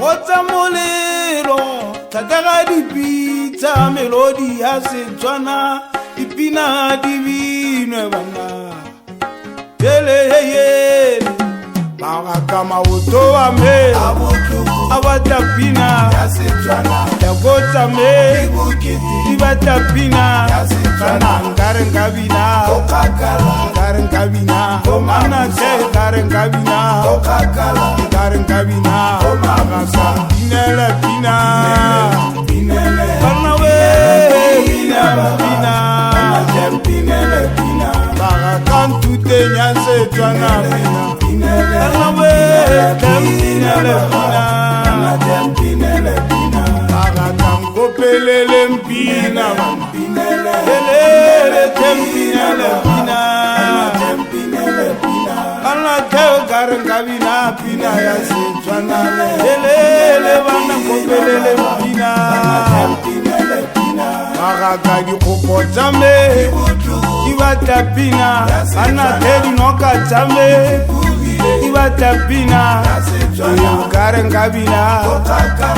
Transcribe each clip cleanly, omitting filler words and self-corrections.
Gotsa molelo tlhatlega dipitsa melodi ya Setswana dipina di binwe bana yele magaka maoto wa me a batla pina ya gotsa me di batla pina nkare nkabina mana te nkare nkabina magaka pinele pina bana we pina magaka ntute nyanse Setswana pina bana we pinele pina magaka nkopelele mpina lelele tempinele pina bana teo kare nkabina pina ya Setswana lelele bana nkopelele mpina magaka dikgopo tsa me di batla pina bana te dinoka tsa me di batla pina ekare nkabina magaka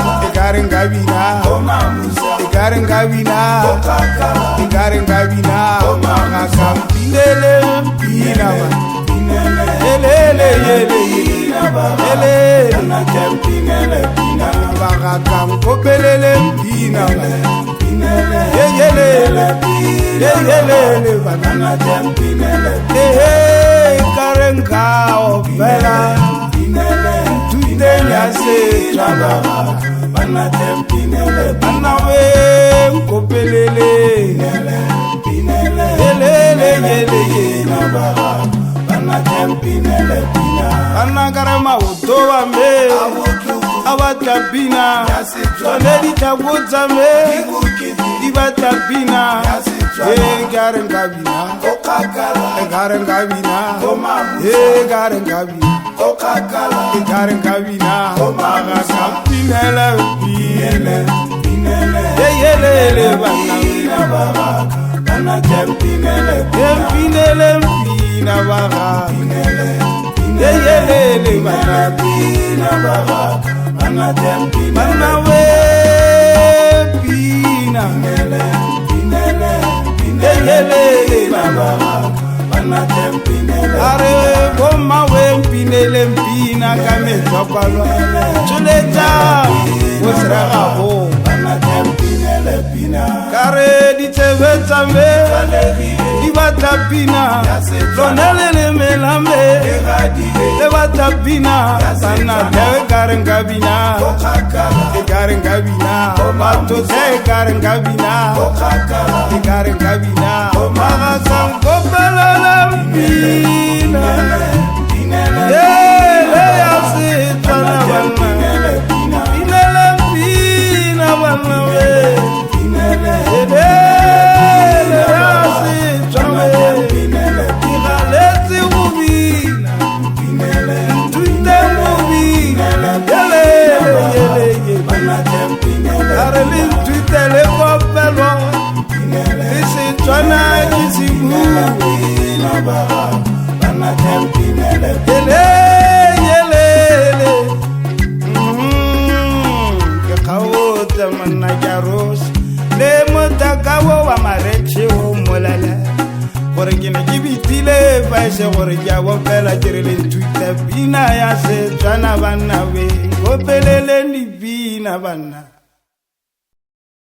mpinele mpina magaka nkopelele mpina kare nkao fela ntute ya Setswana bana we nkopelele bana kare maoto wa me a batla pina tsone ditlhakotsa me di batla pina ekare nkabina magaka pinele bana tempinele mpina baga bana we pina are boma we mpinele mpina ka metsokwalwa tšholetša go seragago kare ditsebe tsa me di batla pina lone leleme la me le batla pina bana teo ekare nkabina batho te ekare nkabina magaka nkopelele mpina ele ya Setswana bana pinele mpina bana we igaletse go bina ntute mo bina are le ntute le kopelwa le Setswana ke sebua ke kgaotsa monna ka rosi le motakawo wa maretšhe o molala gore ke ne ke bitile faese gore ke a bopela ke re le nthuta pina ya Setswana banna we nkopeleleng dipina banna